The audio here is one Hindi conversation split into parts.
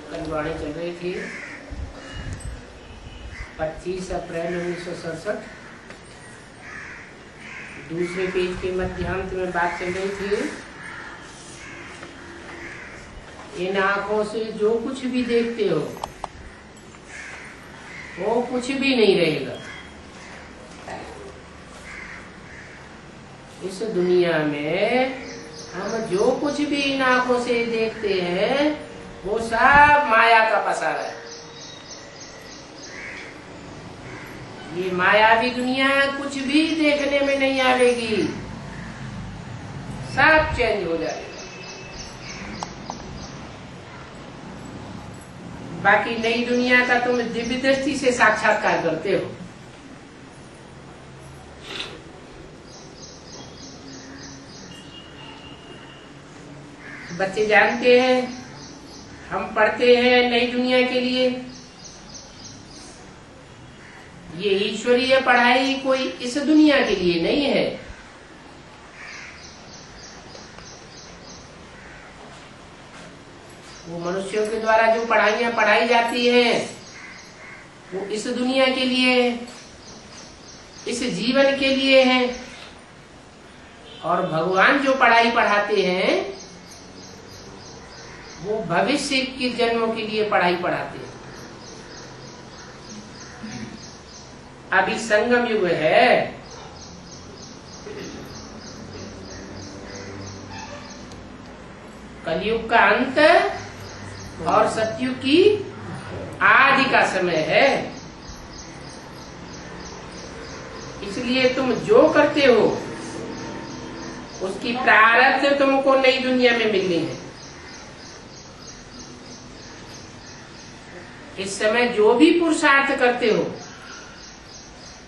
कल वाणी चल रही थी 25 अप्रैल 1967। दूसरे पेज के मध्यांत में बात चल रही थी, इन आंखों से जो कुछ भी देखते हो वो कुछ भी नहीं रहेगा। इस दुनिया में हम जो कुछ भी इन आंखों से देखते हैं वो सब माया का पसारा है। ये मायावी दुनिया कुछ भी देखने में नहीं आएगी, सब चेंज हो जाएगा। बाकी नई दुनिया का तुम दिव्य दृष्टि से साक्षात्कार करते हो। बच्चे जानते हैं, हम पढ़ते हैं नई दुनिया के लिए। ये ईश्वरीय पढ़ाई कोई इस दुनिया के लिए नहीं है। वो मनुष्यों के द्वारा जो पढ़ाइयां पढ़ाई जाती हैं वो इस दुनिया के लिए, इस जीवन के लिए है। और भगवान जो पढ़ाई पढ़ाते हैं वो भविष्य के जन्मों के लिए पढ़ाई पढ़ाते हैं। अभी संगम युग है, कलयुग का अंत और सतयुग की आदि का समय है। इसलिए तुम जो करते हो उसकी प्रारब्ध तुमको नई दुनिया में मिलनी है। इस समय जो भी पुरुषार्थ करते हो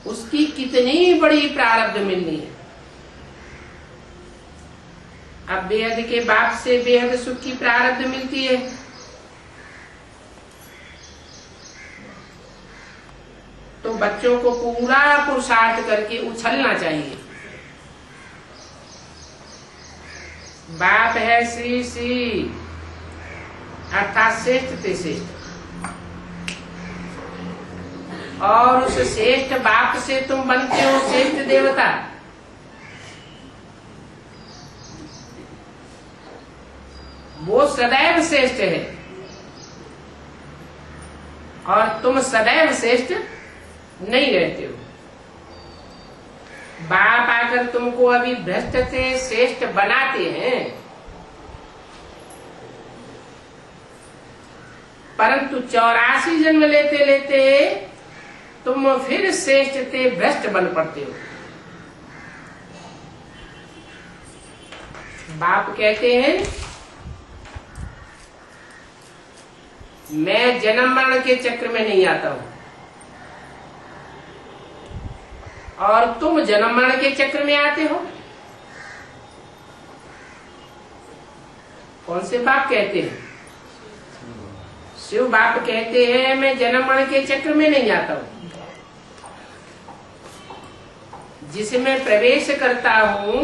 उसकी कितनी बड़ी प्रारब्ध मिलनी है। अब बेहद के बाप से बेहद सुख की प्रारब्ध मिलती है। तो बच्चों को पूरा पुरुषार्थ करके उछलना चाहिए। बाप है श्री श्री अर्थात श्रेष्ठ ते श्रेष्ठ, और उस श्रेष्ठ बाप से तुम बनते हो श्रेष्ठ देवता। वो सदैव श्रेष्ठ है और तुम सदैव श्रेष्ठ नहीं रहते हो। बाप आकर तुमको अभी भ्रष्ट से श्रेष्ठ बनाते हैं, परंतु 84 जन्म लेते लेते तुम फिर श्रेष्ठ ते भ्रष्ट बन पड़ते हो। बाप कहते हैं मैं जन्म मरण के चक्र में नहीं आता हूं, और तुम जन्म मरण के चक्र में आते हो। कौन से बाप कहते हैं? शिव बाप कहते हैं मैं जन्म मरण के चक्र में नहीं आता हूं। जिसमें प्रवेश करता हूं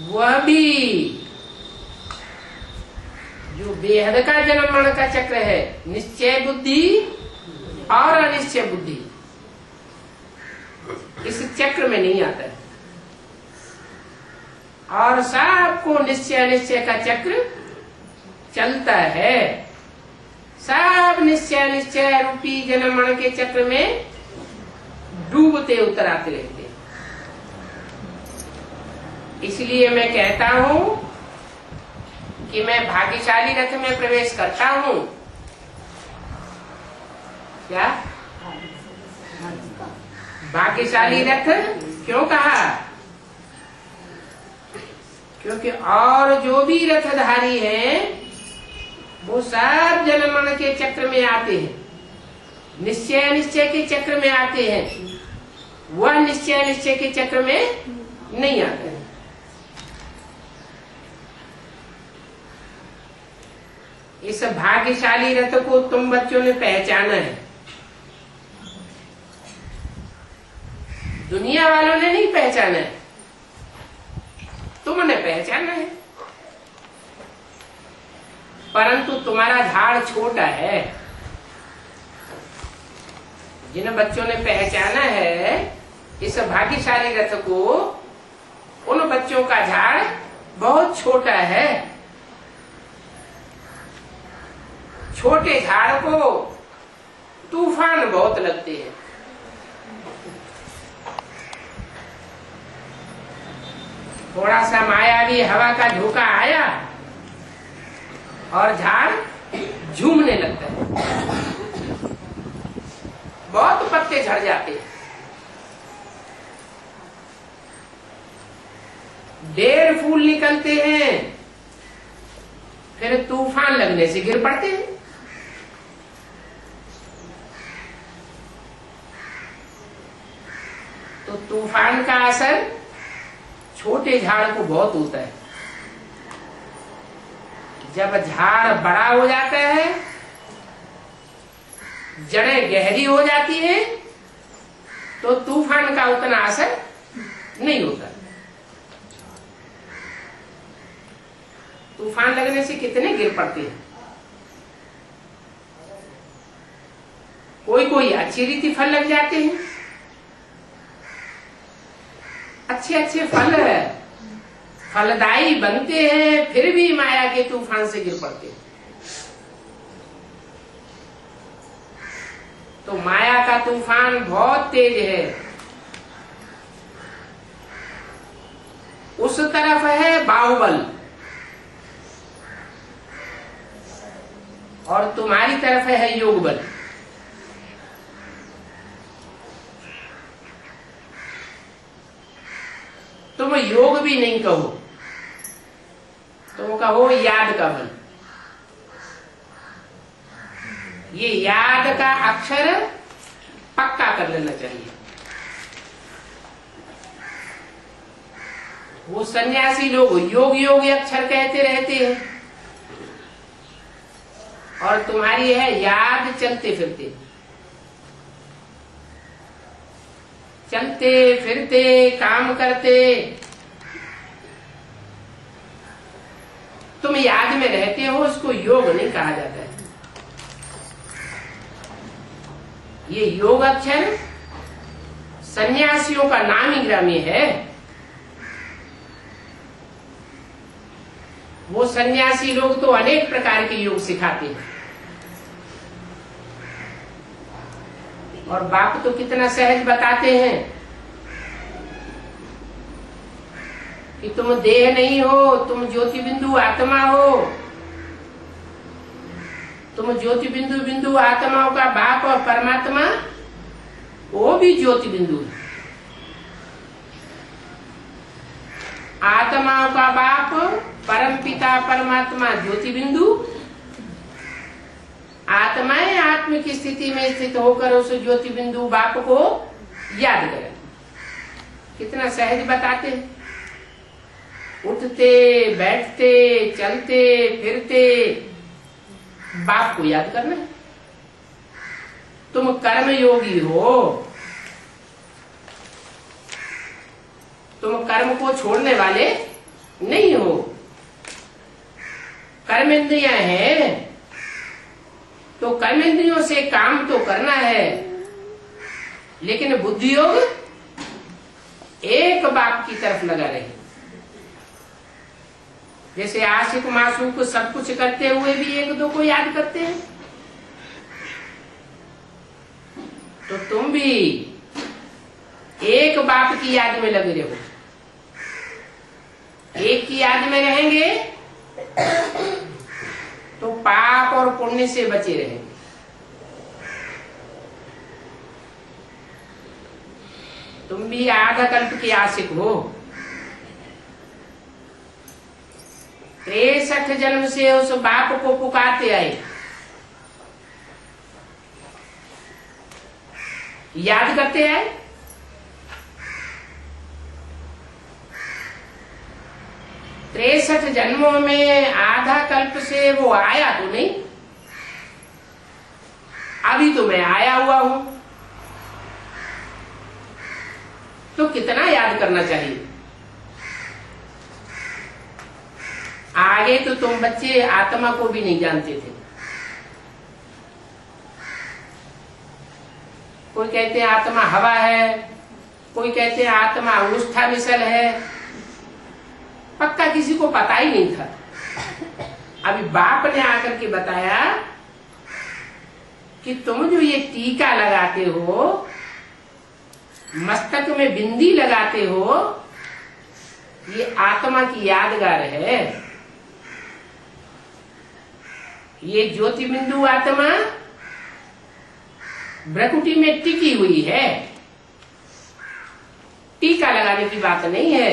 वह भी जो बेहद का जन्म मरण का चक्र है, निश्चय बुद्धि और अनिश्चय बुद्धि, इस चक्र में नहीं आता है। और सबको निश्चय अनिश्चय का चक्र चलता है। सब निश्चय अनिश्चय रूपी जन्म मरण के चक्र में डूबते उतर आते रहते। इसलिए मैं कहता हूं कि मैं भाग्यशाली रथ में प्रवेश करता हूं। क्या भाग्यशाली रथ क्यों कहा? क्योंकि और जो भी रथधारी हैं वो सब जन्म मरण के चक्र में आते हैं, निश्चय अनिश्चय के चक्र में आते हैं। वह निश्चय अनिश्चय के चक्र में नहीं आते हैं। इस भाग्यशाली रथ को तुम बच्चों ने पहचाना है, दुनिया वालों ने नहीं पहचाना है, तुमने पहचाना है। परंतु तुम्हारा झाड़ छोटा है। जिन बच्चों ने पहचाना है इस भाग्यशाली रथ को, उन बच्चों का झाड़ बहुत छोटा है। छोटे झाड़ को तूफान बहुत लगते हैं। थोड़ा सा मायावी हवा का झोंका आया और झाड़ झूमने लगता है, बहुत पत्ते झड़ जाते हैं। 1.5 फूल निकलते हैं, फिर तूफान लगने से गिर पड़ते हैं। तो तूफान का असर छोटे झाड़ को बहुत होता है। जब झाड़ बड़ा हो जाता है, जड़ें गहरी हो जाती है, तो तूफान का उतना असर नहीं होता। तूफान लगने से कितने गिर पड़ते हैं। कोई कोई अच्छी रीति फल लग जाते हैं, अच्छे अच्छे फल फलदायी बनते हैं, फिर भी माया के तूफान से गिर पड़ते हैं। तो माया का तूफान बहुत तेज है। उस तरफ है बाहुबल और तुम्हारी तरफ है योग बल। तुम योग भी नहीं कहो, तुम कहो याद का बल। ये याद का अक्षर पक्का कर लेना चाहिए। वो सन्यासी लोग योग योग अक्षर कहते रहते हैं और तुम्हारी है याद चलते फिरते। चलते फिरते काम करते तुम याद में रहते हो, उसको योग नहीं कहा जाता है। ये योग अक्षर सन्यासियों का नामी ग्रामी है। वो सन्यासी लोग तो अनेक प्रकार के योग सिखाते हैं और बाप तो कितना सहज बताते हैं कि तुम देह नहीं हो, तुम ज्योति बिंदु आत्मा हो। तुम ज्योति बिंदु बिंदु आत्माओं का बाप और परमात्मा वो भी ज्योति बिंदु है। आत्माओं का बाप परम पिता परमात्मा ज्योति बिंदु। आत्माएं आत्म की स्थिति में स्थित होकर उस ज्योति बिंदु बाप को याद करें। कितना सहज बताते हैं। उठते बैठते चलते फिरते बाप को याद करना। तुम कर्म योगी हो, तुम कर्म को छोड़ने वाले नहीं हो। कर्मेंद्रियां हैं तो कर्मेंद्रियों से काम तो करना है, लेकिन बुद्धि योग एक बाप की तरफ लगा रहे। जैसे आशिक मासूक सब कुछ करते हुए भी एक दो को याद करते हैं, तो तुम भी एक बाप की याद में लगे रहो। एक की याद में रहेंगे तो पाप और पुण्य से बचे रहेंगे। तुम भी आधा कल्प के आशिक हो। 63 जन्म से उस बाप को पुकारते आए, याद करते आए। तिरसठ जन्मों में आधा कल्प से वो आया तो नहीं, अभी तो मैं आया हुआ हूं, तो कितना याद करना चाहिए। आगे तो तुम बच्चे आत्मा को भी नहीं जानते थे। कोई कहते हैं आत्मा हवा है, कोई कहते हैं आत्मा उष्ठा मिसल है, पक्का किसी को पता ही नहीं था। अभी बाप ने आकर के बताया कि तुम जो ये टीका लगाते हो, मस्तक में बिंदी लगाते हो, ये आत्मा की यादगार है। ये ज्योति बिंदु आत्मा भ्रकुटी में टिकी हुई है, टीका लगाने की बात नहीं है,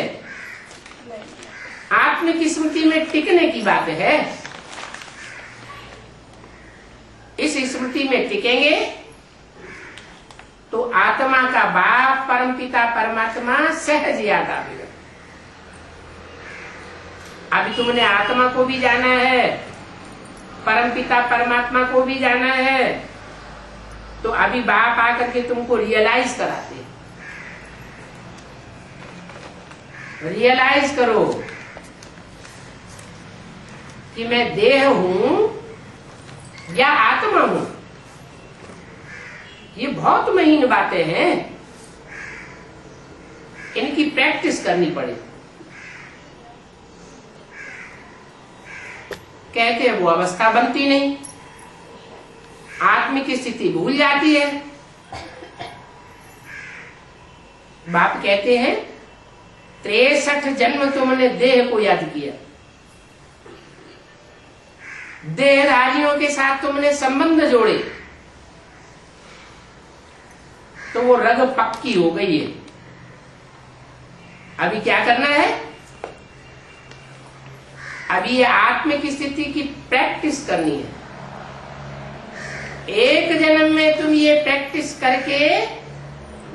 आत्मिक स्मृति में टिकने की बात है। इस स्मृति में टिकेंगे तो आत्मा का बाप परमपिता परमात्मा सहज याद आएगा। अभी तुमने आत्मा को भी जाना है, परमपिता परमात्मा को भी जाना है, तो अभी बाप आकर के तुमको रियलाइज कराते हैं। रियलाइज करो कि मैं देह हूं या आत्मा हूं। ये बहुत महीन बातें हैं, इनकी प्रैक्टिस करनी पड़े। कहते हैं वो अवस्था बनती नहीं, आत्मिक स्थिति भूल जाती है। बाप कहते हैं 63 जन्म तुमने देह को याद किया, देहधारियों के साथ तुमने संबंध जोड़े, तो वो रग पक्की हो गई है। अभी क्या करना है? अभी ये आत्मिक स्थिति की प्रैक्टिस करनी है। एक जन्म में तुम ये प्रैक्टिस करके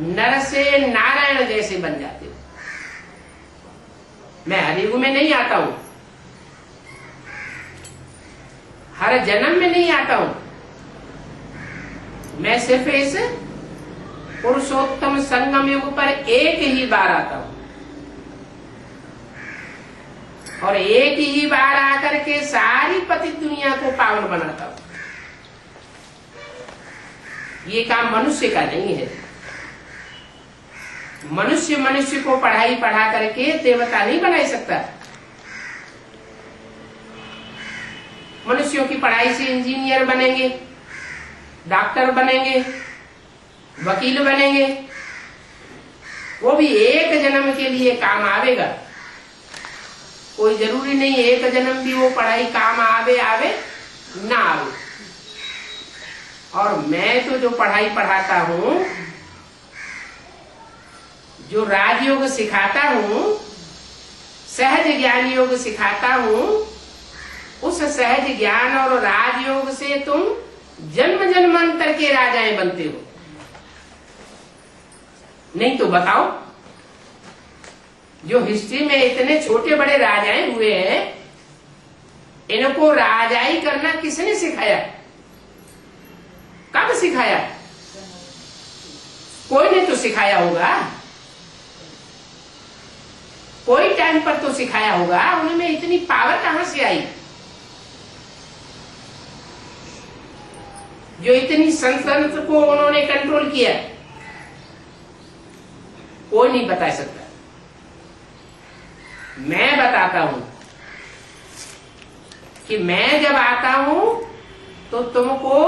नर से नारायण जैसे बन जाते हो। मैं हरियुग में नहीं आता हूं, हर जन्म में नहीं आता हूं, मैं सिर्फ इस पुरुषोत्तम संगम युग पर एक ही बार आता हूं, और एक ही बार आकर के सारी पतित दुनिया को पावन बनाता हूं। ये काम मनुष्य का नहीं है। मनुष्य को पढ़ाई पढ़ा करके देवता नहीं बना सकता। मनुष्यों की पढ़ाई से इंजीनियर बनेंगे, डॉक्टर बनेंगे, वकील बनेंगे, वो भी एक जन्म के लिए काम आवेगा। कोई जरूरी नहीं एक जन्म भी वो पढ़ाई काम आवे ना आवे। और मैं तो जो पढ़ाई पढ़ाता हूं, जो राजयोग सिखाता हूं, सहज ज्ञान योग सिखाता हूं, उस सहज ज्ञान और राजयोग से तुम जन्म जन्मांतर के राजाएं बनते हो। नहीं तो बताओ, जो हिस्ट्री में इतने छोटे बड़े राजाएं हुए हैं, इनको राजाई करना किसने सिखाया? कब सिखाया? कोई ने तो सिखाया होगा, कोई टाइम पर तो सिखाया होगा। उनमें इतनी पावर कहां से आई जो इतनी संतंत्र को उन्होंने कंट्रोल किया? कोई नहीं बता सकता। मैं बताता हूं कि मैं जब आता हूं तो तुमको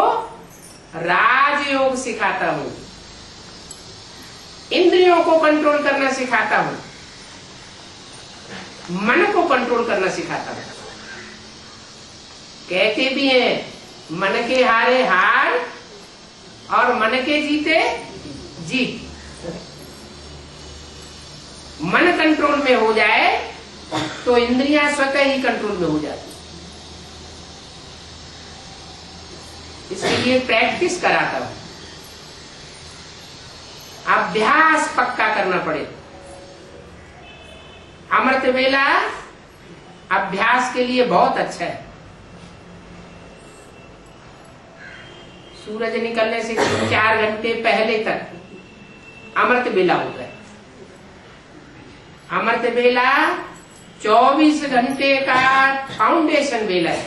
राजयोग सिखाता हूं, इंद्रियों को कंट्रोल करना सिखाता हूं, मन को कंट्रोल करना सिखाता हूं। कहते भी हैं मन के हारे हार और मन के जीते जीत। मन कंट्रोल में हो जाए तो इंद्रियां स्वतः ही कंट्रोल में हो जाती। इसके लिए प्रैक्टिस कराता हूं, अभ्यास पक्का करना पड़े। अमृत वेला अभ्यास के लिए बहुत अच्छा है। सूरज निकलने से 4 घंटे पहले तक अमृत वेला होता है। अमृत वेला 24 घंटे का फाउंडेशन वेला है।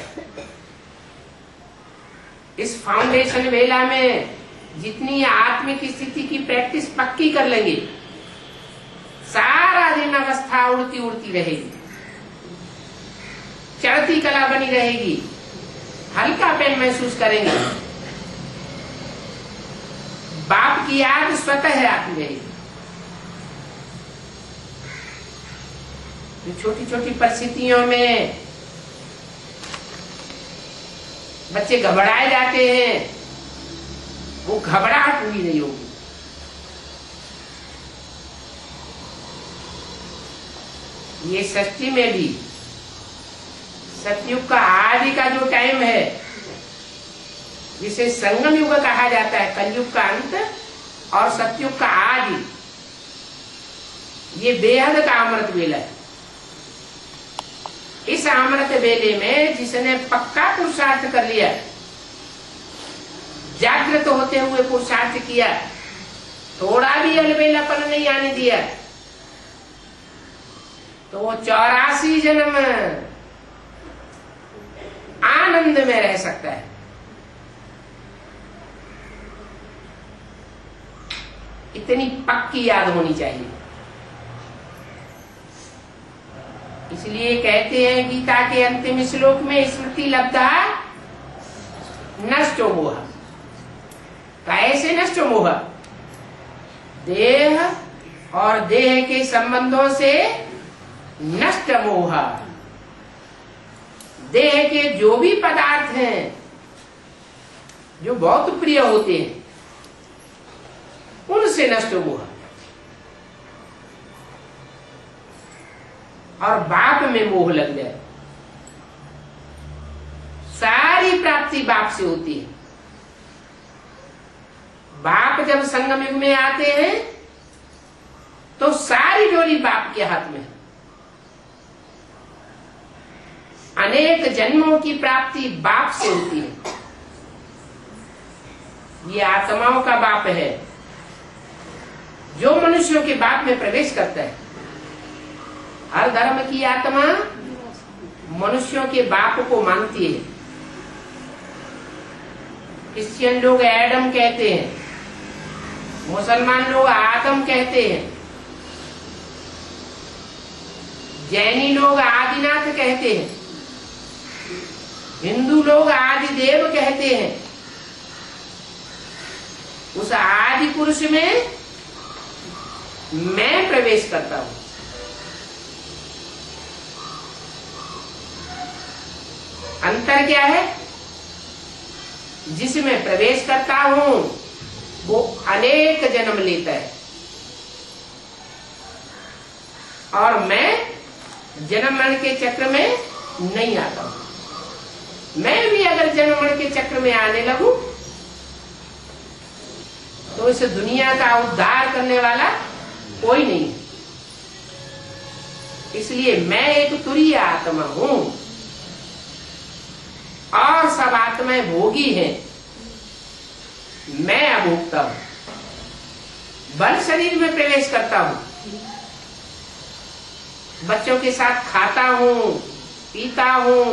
इस फाउंडेशन वेला में जितनी आत्मिक स्थिति की प्रैक्टिस पक्की कर लेंगे, सारा दिन अवस्था उड़ती उड़ती रहेगी, चढ़ती कला बनी रहेगी, हल्का पेन महसूस करेंगे, बाप की याद स्वतः आती रहेगी। छोटी छोटी परिस्थितियों में बच्चे घबराए जाते हैं, वो घबराहट पूरी नहीं होगी। ये सृष्टि में भी सतयुग का आदि का जो टाइम है, जिसे संगम युग कहा जाता है, कलयुग का अंत और सतयुग का आदि, ये बेहद का अमृत वेला है। इस अमृत वेले में जिसने पक्का पुरुषार्थ कर लिया, जागृत होते हुए पुरुषार्थ किया, थोड़ा भी अलबेलापन नहीं आने दिया, तो वो 84 जन्म आनंद में रह सकता है। इतनी पक्की याद होनी चाहिए। इसलिए कहते हैं गीता के अंतिम श्लोक में, स्मृति लब्धा नष्टो मोह। कैसे नष्ट मोह? देह और देह के संबंधों से नष्ट मोह। देह के जो भी पदार्थ हैं जो बहुत प्रिय होते हैं, उनसे नष्ट मोह। और बाप में मोह लग जाए, सारी प्राप्ति बाप से होती है। बाप जब संगम युग में आते हैं तो सारी डोरी बाप के हाथ में है। अनेक जन्मों की प्राप्ति बाप से होती है। ये आत्माओं का बाप है, जो मनुष्यों के बाप में प्रवेश करता है। हर धर्म की आत्मा मनुष्यों के बाप को मानती है। क्रिश्चियन लोग एडम कहते हैं, मुसलमान लोग आदम कहते हैं, जैनी लोग आदिनाथ कहते हैं, हिंदू लोग आदिदेव कहते हैं। उस आदि पुरुष में मैं प्रवेश करता हूं। अंतर क्या है? जिसमें प्रवेश करता हूं वो अनेक जन्म लेता है, और मैं जन्म मरण के चक्र में नहीं आता हूं। मैं भी अगर जन्म मरण के चक्र में आने लगूं तो इस दुनिया का उद्धार करने वाला कोई नहीं है। इसलिए मैं एक तुरीय आत्मा हूं और सब आत्माएं भोगी हैं, मैं अभोक्ता हूं। बल शरीर में प्रवेश करता हूं, बच्चों के साथ खाता हूं, पीता हूं,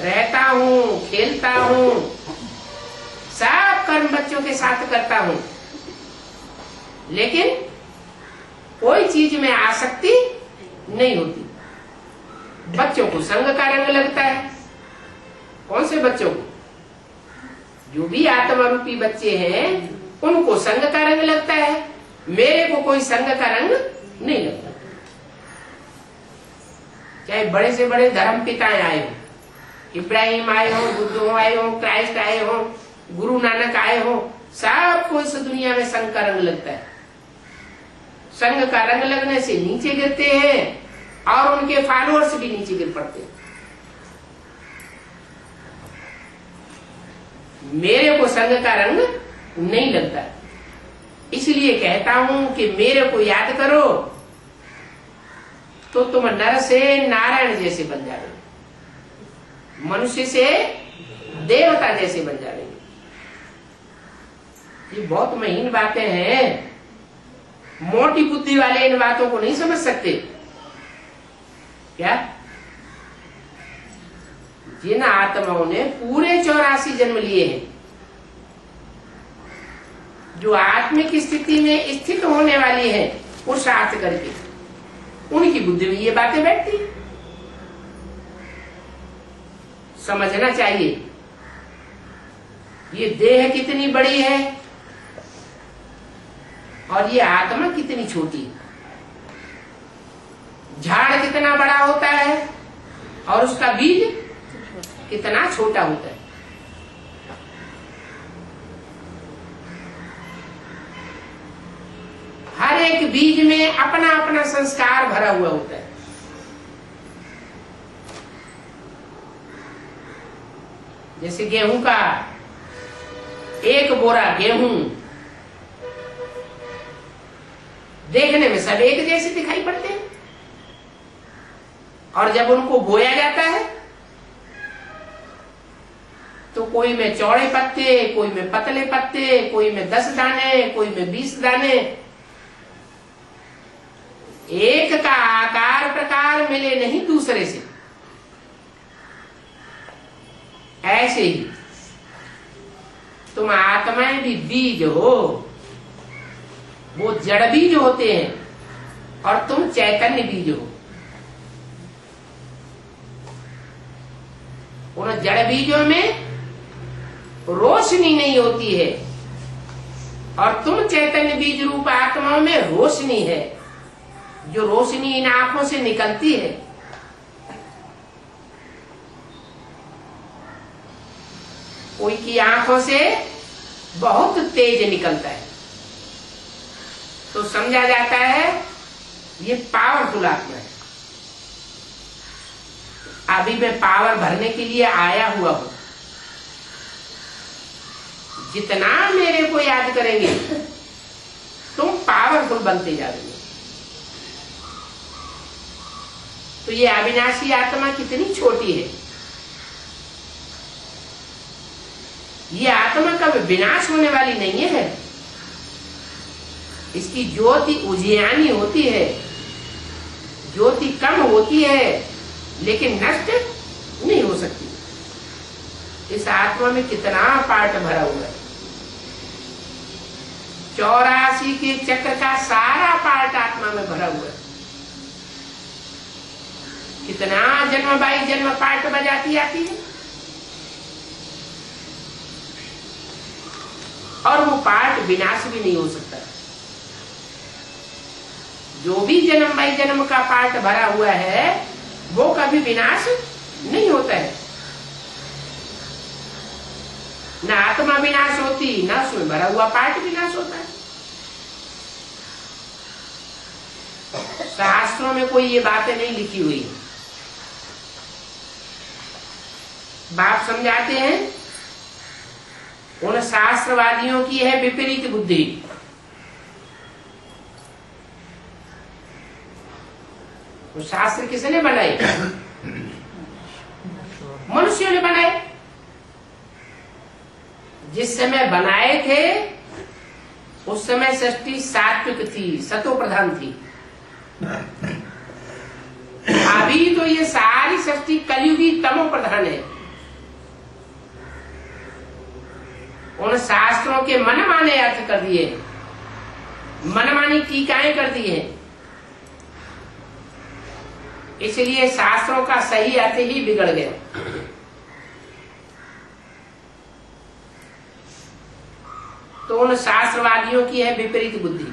रहता हूं, खेलता हूं, सब कर्म बच्चों के साथ करता हूं, लेकिन कोई चीज में आसक्ति नहीं होती। बच्चों को संग का रंग लगता है। कौन से बच्चों को? जो भी आत्मा रूपी बच्चे हैं उनको संग का रंग लगता है। मेरे को कोई संग का रंग नहीं लगता। चाहे बड़े से बड़े धर्म पिताएं आए हो, इब्राहिम आए हो, बुद्ध आए हो, क्राइस्ट आए हो, गुरु नानक आए हो, सबको इस दुनिया में संग का रंग लगता है। संग का रंग लगने से नीचे गिरते हैं और उनके फॉलोअर्स भी नीचे गिर पड़ते हैं। मेरे को संग का रंग नहीं लगता, इसलिए कहता हूं कि मेरे को याद करो तो तुम नर से नारायण जैसे बन जाओगे, मनुष्य से देवता जैसे बन जाएंगे। ये बहुत महीन बातें हैं, मोटी बुद्धि वाले इन बातों को नहीं समझ सकते क्या? जिन आत्माओं ने पूरे 84 जन्म लिए हैं, जो आत्मिक स्थिति में स्थित होने वाली है पुरुषार्थ करके, उनकी बुद्धि में ये बातें बैठती। समझना चाहिए ये देह कितनी बड़ी है और ये आत्मा कितनी छोटी है। झाड़ कितना बड़ा होता है और उसका बीज कितना छोटा होता है। हर एक बीज में अपना अपना संस्कार भरा हुआ होता है। जैसे गेहूं का एक बोरा गेहूं देखने में सब एक जैसे दिखाई पड़ते हैं, और जब उनको बोया जाता है तो कोई में चौड़े पत्ते, कोई में पतले पत्ते, कोई में 10 दाने, कोई में 20 दाने। एक का आकार प्रकार मिले नहीं दूसरे से। ऐसे ही तुम आत्माएं भी बीज हो, वो जड़ बीज होते हैं और तुम चैतन्य बीज हो। उन जड़ बीजों में रोशनी नहीं होती है और तुम चैतन्य बीज रूप आत्माओं में रोशनी है। जो रोशनी इन आंखों से निकलती है, कोई की आंखों से बहुत तेज निकलता है तो समझा जाता है ये पावरफुल आत्मा है। अभी मैं पावर भरने के लिए आया हुआ हूं। जितना मेरे को याद करेंगे तुम पावरफुल बनते जा रहे हो। तो ये अविनाशी आत्मा कितनी छोटी है। ये आत्मा कभी विनाश होने वाली नहीं है। इसकी ज्योति उजियानी होती है, ज्योति कम होती है लेकिन नष्ट नहीं हो सकती। इस आत्मा में कितना पार्ट भरा हुआ है। 84 के चक्र का सारा पार्ट आत्मा में भरा हुआ है। कितना जन्म बाई जन्म पार्ट बजाती आती है और वो पार्ट विनाश भी नहीं हो सकता। जो भी जन्म बाई जन्म का पार्ट भरा हुआ है वो कभी विनाश नहीं होता है। न आत्मा विनाश होती, न उसमें भरा हुआ पार्ट विनाश होता है। शास्त्रों में कोई ये बातें नहीं लिखी हुई। बाप समझाते हैं उन शास्त्रवादियों की है विपरीत बुद्धि। वो शास्त्र किसने बनाए? मनुष्यों ने बनाए। जिस समय बनाए थे उस समय सृष्टि सात्विक थी, सतो प्रधान थी। अभी तो ये सारी सृष्टि कलयुगी तमो प्रधान है। उन शास्त्रों के मनमाने अर्थ कर दिए, मनमानी टीकाएं कर दी है। इसलिए शास्त्रों का सही अर्थ ही बिगड़ गया। तो उन शास्त्रवादियों की है विपरीत बुद्धि।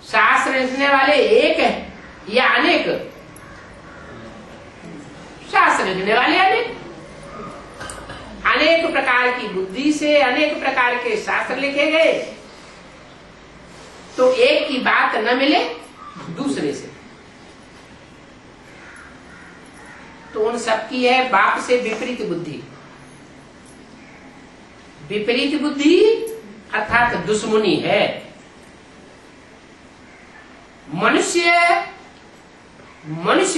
शास्त्र लिखने वाले एक है या अनेक? शास्त्र लिखने वाले अनेक। अनेक प्रकार की बुद्धि से अनेक प्रकार के शास्त्र लिखे गए तो एक की बात न मिले दूसरे से। तो उन सबकी है बाप से विपरीत बुद्धि। विपरीत बुद्धि अर्थात दुश्मनी है। मनुष्य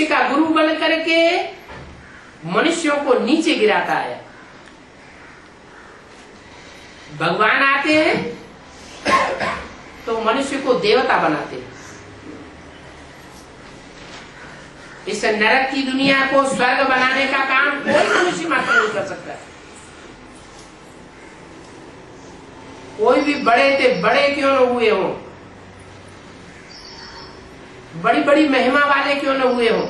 का गुरु बन करके मनुष्यों को नीचे गिराता है। भगवान आते हैं तो मनुष्य को देवता बनाते हैं। इस नरक की दुनिया को स्वर्ग बनाने का काम कोई मनुष्य मात्र नहीं कर सकता। कोई भी बड़े से बड़े क्यों न हुए हो, बड़ी बड़ी महिमा वाले क्यों न हुए हो,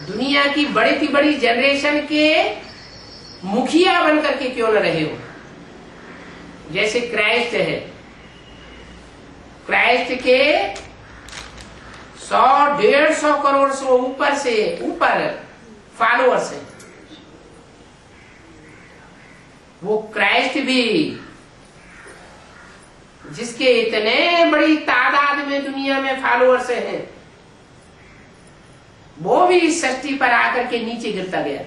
दुनिया की बड़ी से बड़ी जनरेशन के मुखिया बनकर के क्यों न रहे हो, जैसे क्राइस्ट है, क्राइस्ट के 100-150 करोड़ से ऊपर फॉलोअर्स हैं। वो क्राइस्ट भी, जिसके इतने बड़ी तादाद में दुनिया में फॉलोअर्स हैं, वो भी इस सृष्टि पर आकर के नीचे गिरता गया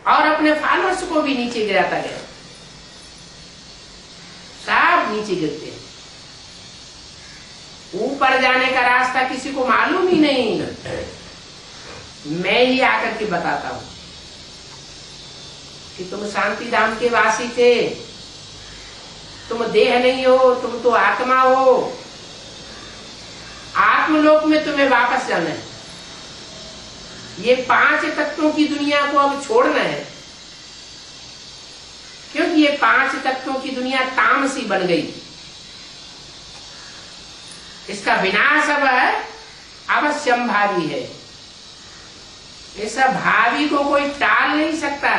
और अपने फॉलोअर्स को भी नीचे गिराता गया। सब नीचे गिरते हैं, ऊपर जाने का रास्ता किसी को मालूम ही नहीं। मैं ही आकर के बताता हूं कि तुम शांति धाम के वासी थे, तुम देह नहीं हो, तुम तो आत्मा हो। आत्मलोक में तुम्हें वापस जाना है। ये 5 तत्वों की दुनिया को अब छोड़ना है, क्योंकि ये 5 तत्वों की दुनिया तामसी बन गई। इसका विनाश अब अवश्यंभावी है। इस भावी को कोई टाल नहीं सकता।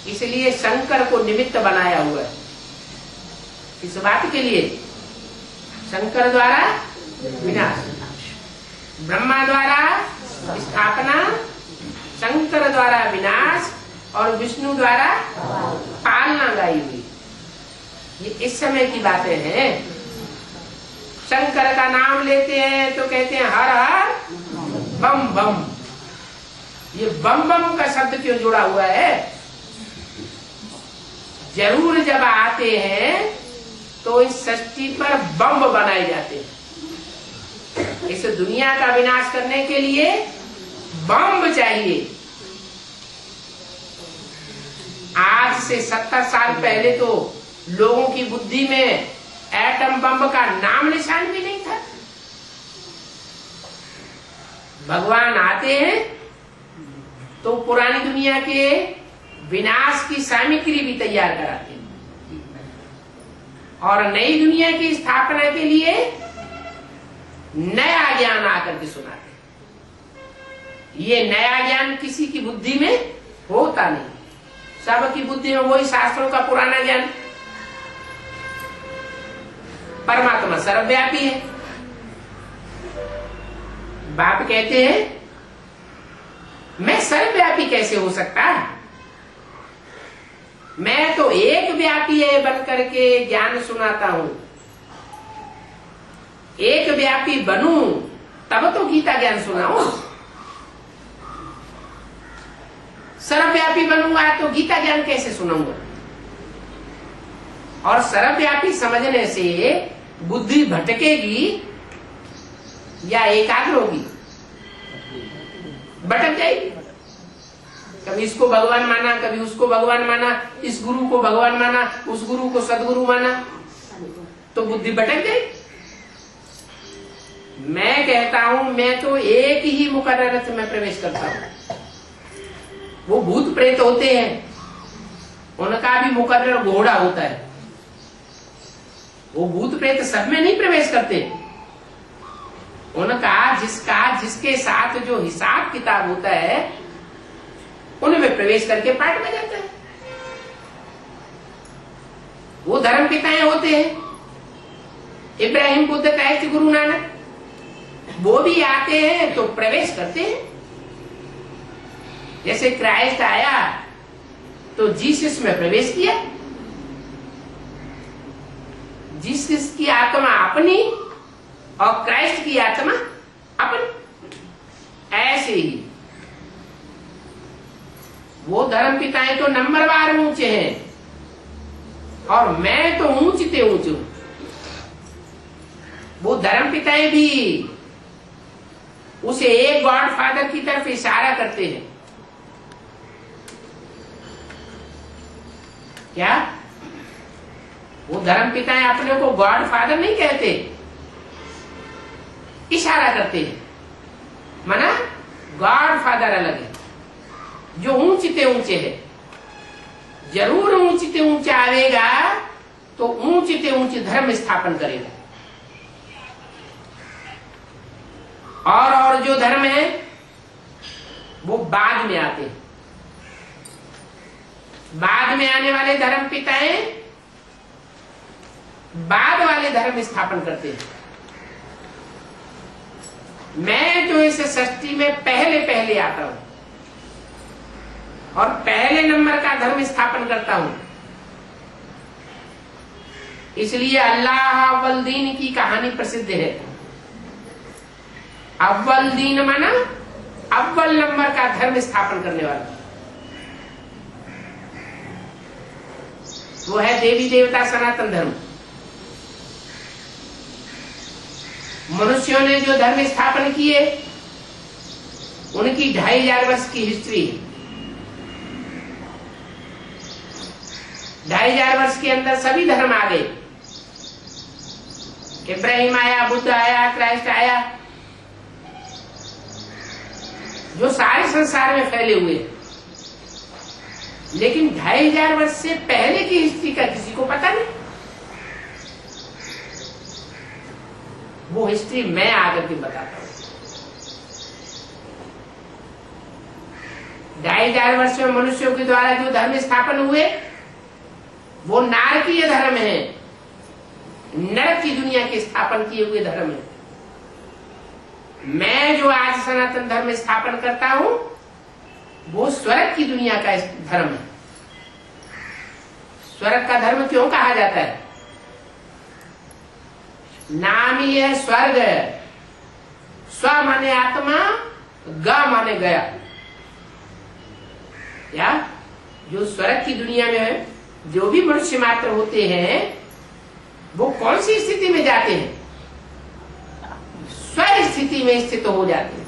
इसलिए शंकर को निमित्त बनाया हुआ है। इस बात के लिए शंकर द्वारा विनाश, ब्रह्मा द्वारा स्थापना, शंकर द्वारा विनाश और विष्णु द्वारा पालना गाई हुई। ये इस समय की बातें हैं। शंकर का नाम लेते हैं तो कहते हैं हर हर बम बम। ये बम बम का शब्द क्यों जुड़ा हुआ है? जरूर जब आते हैं तो इस सृष्टि पर बम बनाए जाते हैं। इस दुनिया का विनाश करने के लिए बम चाहिए। आज से 70 साल पहले तो लोगों की बुद्धि में एटम बम का नाम निशान भी नहीं था। भगवान आते हैं तो पुरानी दुनिया के विनाश की सामग्री भी तैयार कराते हैं और नई दुनिया की स्थापना के लिए नया ज्ञान आकर के सुनाते हैं। ये नया ज्ञान किसी की बुद्धि में होता नहीं। सबकी बुद्धि में वही शास्त्रों का पुराना ज्ञान। परमात्मा सर्वव्यापी है। बाप कहते हैं मैं सर्वव्यापी कैसे हो सकता? मैं तो एक व्यापी है बन करके ज्ञान सुनाता हूं। एक व्यापी बनूं तब तो गीता ज्ञान सुनाऊं। सर्वव्यापी बनूंगा तो गीता ज्ञान कैसे सुनाऊंगा? और सर्वव्यापी समझने से बुद्धि भटकेगी या एकाग्र होगी? भटक जाएगी। कभी इसको भगवान माना, कभी उसको भगवान माना, इस गुरु को भगवान माना, उस गुरु को सदगुरु माना, तो बुद्धि भटक जाएगी। मैं कहता हूं मैं तो एक ही मुकर्रर रथ में प्रवेश करता हूं। वो भूत प्रेत होते हैं, उनका भी मुकर्रर घोड़ा होता है। वो भूत प्रेत सब में नहीं प्रवेश करते। उनका जिसके साथ जो हिसाब किताब होता है उनमें प्रवेश करके पाठ में जाता है। वो धर्म पिताएं होते हैं, इब्राहिम, बुद्ध, क्राइस्ट, गुरु नानक। वो भी आते हैं तो प्रवेश करते हैं। जैसे क्राइस्ट आया तो जीसस में प्रवेश किया। जीसस की आत्मा अपनी और क्राइस्ट की आत्मा अपनी। ऐसे ही वो धर्म पिताएं तो नंबरवार ऊंचे हैं और मैं तो ऊंचते ऊंच हूं। वो धर्म पिताएं भी उसे एक गॉड फादर की तरफ इशारा करते हैं। क्या वो धर्म पिताएं अपने को गॉड फादर नहीं कहते? इशारा करते हैं, माना गॉड फादर अलग है, जो ऊंचते ऊंचे है, जरूर ऊंचते ऊंचा आवेगा तो ऊंचते ऊंचे धर्म स्थापन करेगा। और जो धर्म है वो बाद में आते हैं। बाद में आने वाले धर्म पिताएं बाद वाले धर्म स्थापन करते हैं। मैं जो इस सृष्टि में पहले पहले आता हूं और पहले नंबर का धर्म स्थापन करता हूं, इसलिए अल्लाह अव्वल दीन की कहानी प्रसिद्ध है। अव्वल दीन माना अव्वल नंबर का धर्म स्थापन करने वाला, वो है देवी देवता सनातन धर्म। मनुष्यों ने जो धर्म स्थापन किए उनकी 2500 वर्ष की हिस्ट्री है। 2500 वर्ष के अंदर सभी धर्म आ गए। इब्राहिम आया, बुद्ध आया, क्राइस्ट आया, जो सारे संसार में फैले हुए। लेकिन 2500 वर्ष से पहले की हिस्ट्री का किसी को पता नहीं। वो हिस्ट्री मैं आकर के बताता हूं। 2500 वर्ष में मनुष्यों के द्वारा जो धर्म स्थापन हुए वो नारकीय धर्म है, नरक की दुनिया के स्थापन किए हुए धर्म है। मैं जो आज सनातन धर्म स्थापन करता हूं वो स्वर्ग की दुनिया का धर्म है। स्वर्ग का धर्म क्यों कहा जाता है? नाम ही है स्वर्ग। स्व माने आत्मा, ग माने गया। या जो स्वर्ग की दुनिया में है, जो भी मनुष्य मात्र होते हैं वो कौन सी स्थिति में जाते हैं? स्व स्थिति में स्थित हो जाते हैं।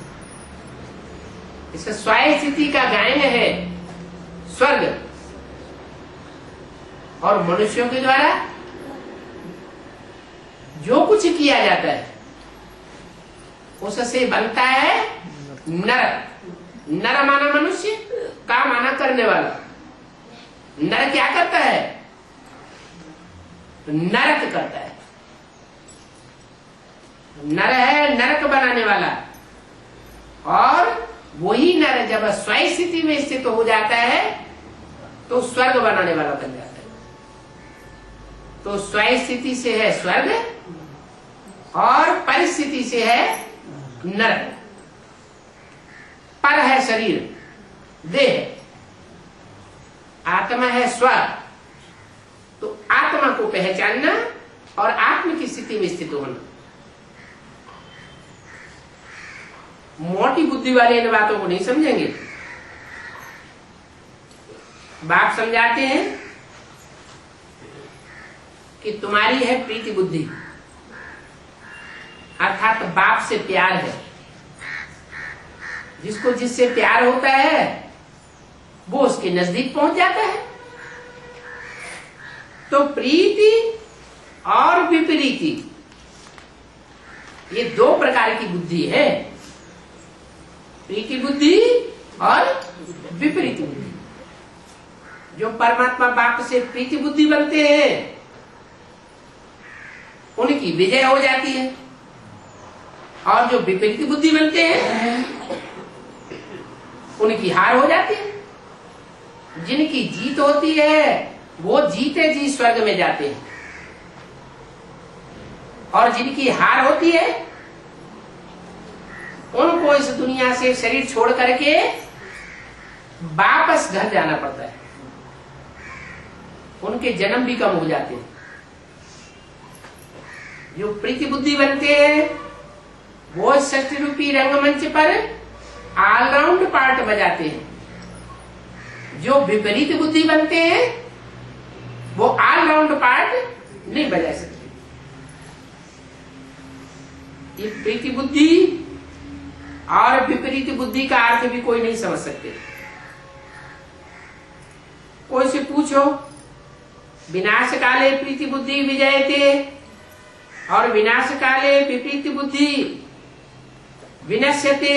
इसका स्व स्थिति का गायन है स्वर्ग। और मनुष्यों के द्वारा जो कुछ किया जाता है उससे बनता है नरक। नर माना मनुष्य, का माना करने वाला। नर क्या करता है? नरक करता है। नर है नरक बनाने वाला। और वही नर जब स्व स्थिति में स्थित हो जाता है तो स्वर्ग बनाने वाला बन जाता है। तो स्व स्थिति से है स्वर्ग और परिस्थिति से है नरक। पर है शरीर, देह, आत्मा है स्व। तो आत्मा को पहचानना और आत्म की स्थिति में स्थित होना। मोटी बुद्धि वाले इन बातों को नहीं समझेंगे। बाप समझाते हैं कि तुम्हारी है प्रीति बुद्धि, अर्थात बाप से प्यार है। जिसको जिससे प्यार होता है वो उसके नजदीक पहुंच जाता है। तो प्रीति और विपरीति, ये दो प्रकार की बुद्धि है। प्रीति बुद्धि और विपरीत बुद्धि। जो परमात्मा बाप से प्रीति बुद्धि बनते हैं उनकी विजय हो जाती है, और जो विपरीत बुद्धि बनते हैं उनकी हार हो जाती है। जिनकी जीत होती है वो जीते जी स्वर्ग में जाते हैं, और जिनकी हार होती है उनको इस दुनिया से शरीर छोड़ करके वापस घर जाना पड़ता है। उनके जन्म भी कम हो जाते हैं। जो प्रीति बुद्धि बनते हैं वो सृष्टि रूपी रंगमंच पर ऑलराउंड पार्ट बजाते हैं। जो विपरीत बुद्धि बनते हैं वो ऑलराउंड पार्ट नहीं बजा सकते। ये प्रीति बुद्धि और विपरीत बुद्धि का अर्थ भी कोई नहीं समझ सकते। कोई से पूछो, विनाश काले प्रीति बुद्धि विजयते और विनाश काले विपरीत बुद्धि विनश्यते,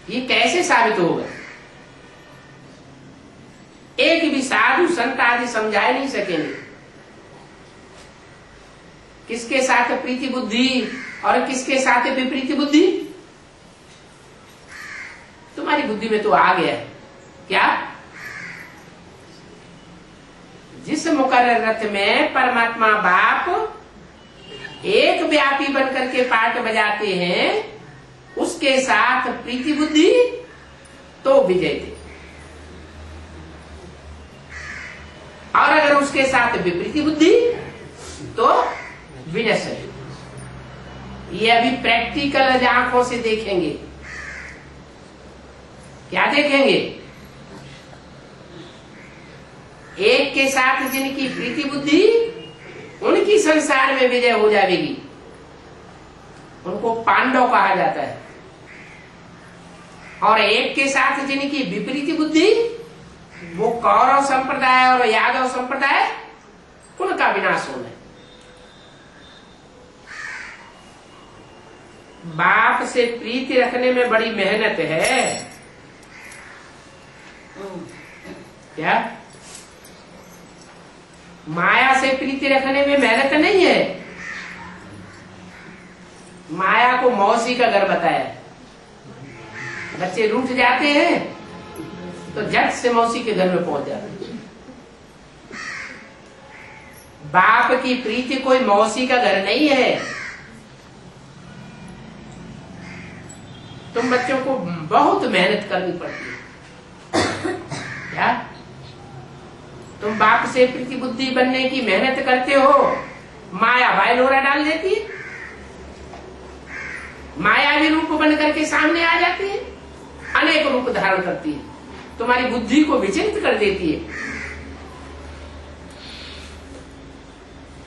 ये कैसे साबित होगा? एक भी साधु संत आदि समझा नहीं सकेंगे किसके साथ प्रीति बुद्धि और किसके साथ विपरीत बुद्धि। तुम्हारी बुद्धि में तो आ गया है क्या? जिस मुकर्रर रथ में परमात्मा बाप एक व्यापी बनकर के पाठ बजाते हैं, उसके साथ प्रीति बुद्धि तो विजय थे, और अगर उसके साथ विपरीत बुद्धि तो विनश्य। ये अभी प्रैक्टिकल आंखों से देखेंगे। क्या देखेंगे? एक के साथ जिनकी प्रीति बुद्धि, उनकी संसार में विजय हो जाएगी, उनको पांडव कहा जाता है। और एक के साथ जिनकी विपरीत बुद्धि, वो कौरव संप्रदाय और यादव संप्रदाय, उनका विनाश होना है। बाप से प्रीति रखने में बड़ी मेहनत है। क्या? माया से प्रीति रखने में मेहनत नहीं है। माया को मौसी का घर बताया। बच्चे रूठ जाते हैं तो झट से मौसी के घर में पहुंच जाते हैं। बाप की प्रीति कोई मौसी का घर नहीं है। तुम बच्चों को बहुत मेहनत करनी पड़ती है। क्या? तुम बाप से प्रीति बुद्धि बनने की मेहनत करते हो, माया बायलोरा डाल देती है, मायावी रूप बन करके सामने आ जाती है, अनेक रूप धारण करती है, तुम्हारी बुद्धि को विचलित कर देती है।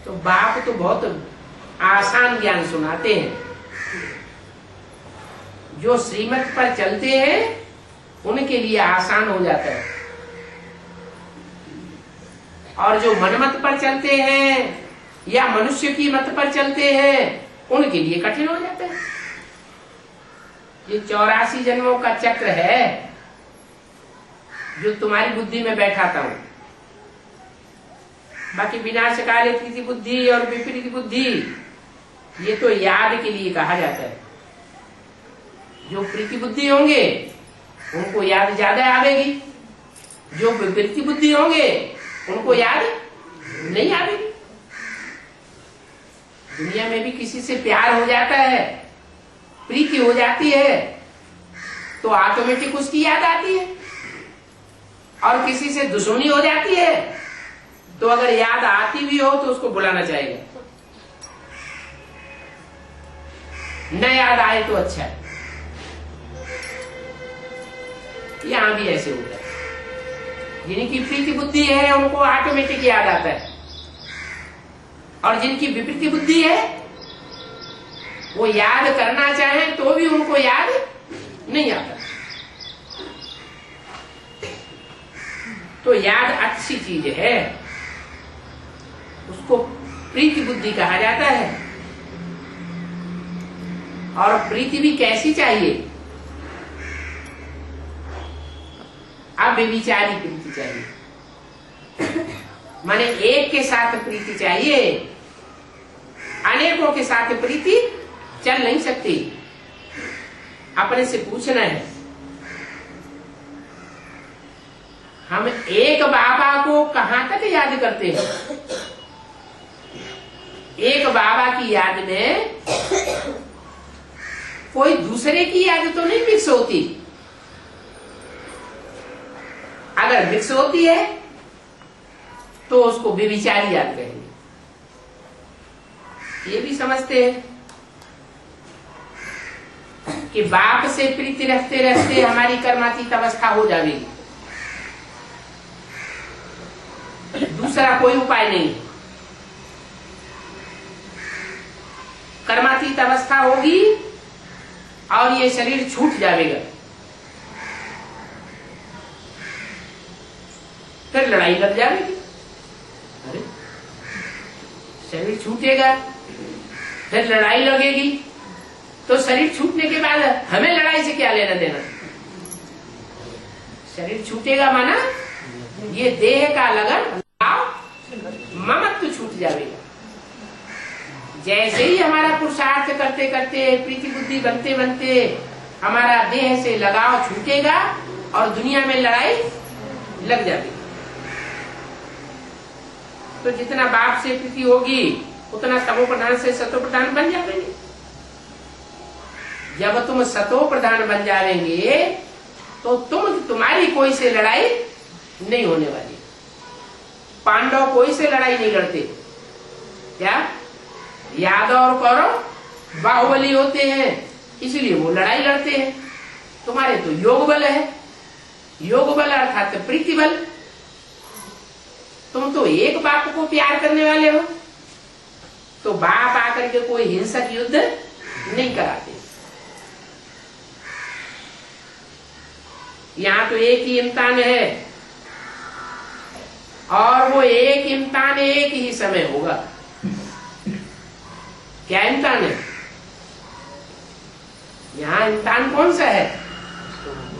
तो बाप तो बहुत आसान ज्ञान सुनाते हैं। जो श्रीमत पर चलते हैं उनके लिए आसान हो जाता है, और जो मनमत पर चलते हैं या मनुष्य की मत पर चलते हैं उनके लिए कठिन हो जाता है। ये 84 जन्मों का चक्र है जो तुम्हारी बुद्धि में बैठाता हूं। बाकी विनाश काले प्रीति बुद्धि और विपरीत बुद्धि, ये तो याद के लिए कहा जाता है। जो प्रीति बुद्धि होंगे उनको याद ज्यादा आवेगी, जो विपरीत बुद्धि होंगे उनको याद नहीं आवेगी। दुनिया में भी किसी से प्यार हो जाता है, प्रीति हो जाती है, तो ऑटोमेटिक उसकी याद आती है। और किसी से दुश्मनी हो जाती है तो अगर याद आती भी हो तो उसको बुलाना चाहिए। न याद आए तो अच्छा है। यहां भी ऐसे होता है। जिनकी प्रीति बुद्धि है उनको ऑटोमेटिक याद आता है, और जिनकी विपरीत बुद्धि है वो याद करना चाहें तो भी उनको याद नहीं आता। तो याद अच्छी चीज है, उसको प्रीति बुद्धि कहा जाता है। और प्रीति भी कैसी चाहिए? अव्यभिचारी प्रीति चाहिए। माने एक के साथ प्रीति चाहिए, अनेकों के साथ प्रीति चल नहीं सकती। अपने से पूछना है, हम एक बाबा को कहां तक याद करते हैं? एक बाबा की याद में कोई दूसरे की याद तो नहीं मिक्स होती। अगर मिक्स होती है तो उसको व्यभिचारी याद कहेंगे। ये भी समझते हैं कि बाप से प्रीति रखते रखते हमारी कर्मातीत अवस्था हो जाएगी, दूसरा कोई उपाय नहीं। कर्मातीत अवस्था होगी और ये शरीर छूट जाएगा, फिर लड़ाई लग जाएगी। अरे शरीर छूटेगा, फिर लड़ाई लगेगी, तो शरीर छूटने के बाद हमें लड़ाई से क्या लेना देना। शरीर छूटेगा माना ये देह का लगन ममत्व छूट जाएगा। जैसे ही हमारा पुरुषार्थ करते करते प्रीति बुद्धि बनते बनते हमारा देह से लगाव छूटेगा और दुनिया में लड़ाई लग जाएगी। तो जितना बाप से प्रीति होगी उतना तमो प्रधान से सतो प्रधान बन जाएंगे। जब तुम सतो प्रधान बन जाएंगे तो तुम्हारी कोई से लड़ाई नहीं होने वाली। पांडव कोई से लड़ाई नहीं लड़ते। क्या यादव और कौरव बाहुबली होते हैं इसलिए वो लड़ाई लड़ते हैं। तुम्हारे तो योग बल है, योग बल अर्थात प्रीति बल। तुम तो एक बाप को प्यार करने वाले हो, तो बाप आकर के कोई हिंसक युद्ध नहीं कराते। यहाँ तो एक ही इम्तिहान है और वो एक इम्तिहान एक ही समय होगा। क्या इम्तिहान है? यहाँ इम्तिहान कौन सा है?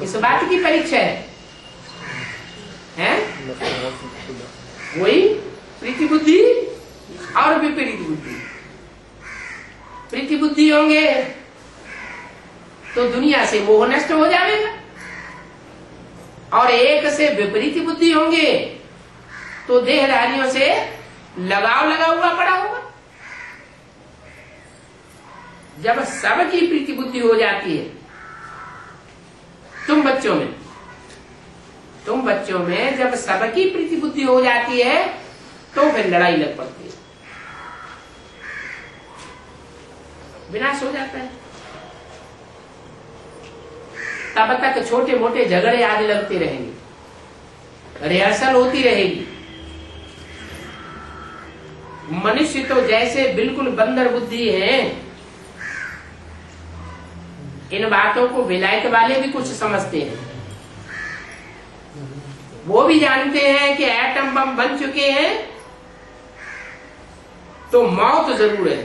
इस बात की परीक्षा है? वही प्रीति बुद्धि और विपरीत बुद्धि। प्रीति बुद्धि होंगे तो दुनिया से मोह नष्ट हो जाएगा और एक से विपरीत बुद्धि होंगे तो देहधारियों से लगाव लगा हुआ पड़ा होगा। जब सबकी प्रीति बुद्धि हो जाती है तुम बच्चों में जब सबकी प्रीति बुद्धि हो जाती है तो फिर लड़ाई लग पड़ती है, विनाश हो जाता है। तब तक छोटे मोटे झगड़े आदि लगते रहेंगे, रिहर्सल होती रहेगी। मनुष्य तो जैसे बिल्कुल बंदर बुद्धि है, इन बातों को विलायत वाले भी कुछ समझते हैं। वो भी जानते हैं कि एटम बम बन चुके हैं तो मौत जरूर है।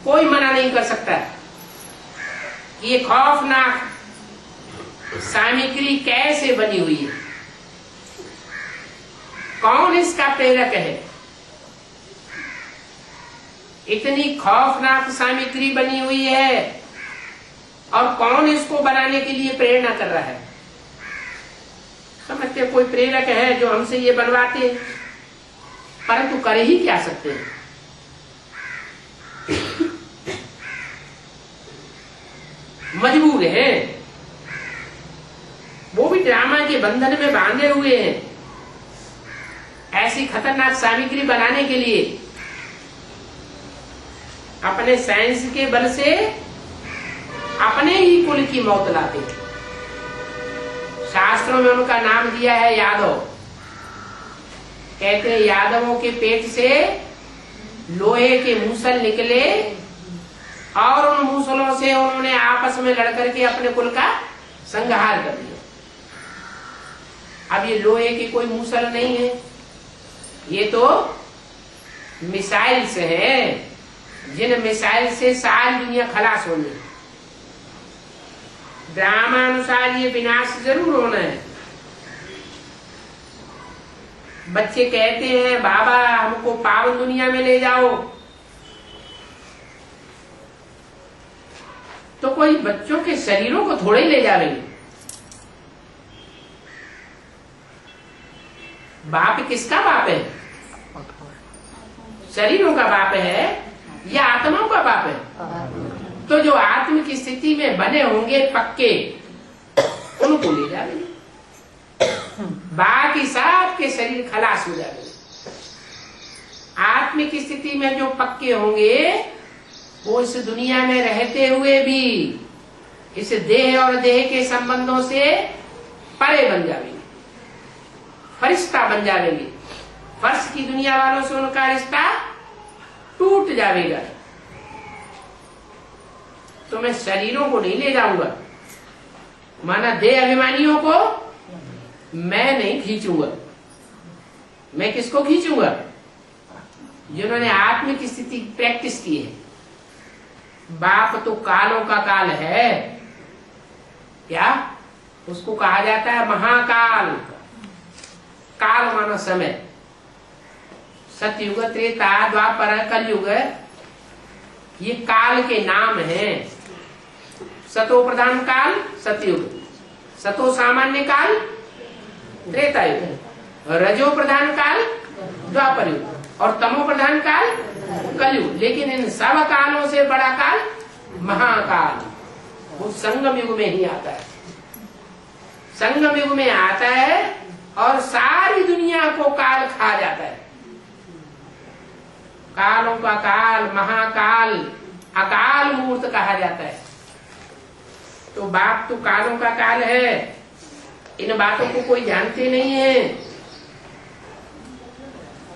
कोई मना नहीं कर सकता कि ये खौफनाक सामग्री कैसे बनी हुई है, कौन इसका प्रेरक है। इतनी खौफनाक सामग्री बनी हुई है और कौन इसको बनाने के लिए प्रेरणा कर रहा है। समझते कोई प्रेरक है जो हमसे ये बनवाते हैं, परंतु कर ही क्या सकते हैं। मजबूर हैं, वो भी ड्रामा के बंधन में बांधे हुए हैं। ऐसी खतरनाक सामग्री बनाने के लिए अपने साइंस के बल से अपने ही कुल की मौत लाते हैं। शास्त्रों में उनका नाम दिया है यादव। कहते हैं यादवों के पेट से लोहे के मूसल निकले और उन मूसलों से उन्होंने आपस में लड़कर के अपने कुल का संहार कर दिया। अब ये लोहे की कोई मूसल नहीं है, ये तो मिसाइल से है, जिन मिसाइल से सारी दुनिया खलास होनी। ड्रामानुसार ये विनाश जरूर होना है। बच्चे कहते हैं बाबा हमको पावन दुनिया में ले जाओ, तो कोई बच्चों के शरीरों को थोड़े ही ले जाएंगे। बाप किसका बाप है? शरीरों का बाप है या आत्माओं का बाप है? तो जो आत्म की स्थिति में बने होंगे पक्के, उनको ले जाएंगे, बाकी सबके शरीर खलास हो जाएंगे। आत्म की स्थिति में जो पक्के होंगे वो इस दुनिया में रहते हुए भी इस देह और देह के संबंधों से परे बन जाएंगे, फरिश्ता बन जाएंगे। फर्श की दुनिया वालों से उनका रिश्ता टूट जाएगा। तो मैं शरीरों को नहीं ले जाऊंगा, माना देह अभिमानियों को मैं नहीं खींचूंगा। मैं किसको खींचूंगा? जिन्होंने आत्मिक स्थिति प्रैक्टिस की है। बाप तो कालों का काल है, क्या उसको कहा जाता है महाकाल। काल माना समय, सतयुग, त्रेता, द्वापर, कलयुग, ये काल के नाम हैं। सतो प्रधान काल सतयुग, सतो सामान्य काल त्रेता युग, रजो प्रधान काल द्वापर युग और तमो प्रधान काल कलयुग। लेकिन इन सब कालों से बड़ा काल महाकाल, वो संगम युग में ही आता है। संगम युग में आता है और सारी दुनिया को काल खा जाता है। कालों का काल, महाकाल, अकाल मूर्त कहा जाता है। तो बाप तो कालों का काल है, इन बातों को कोई जानते नहीं है।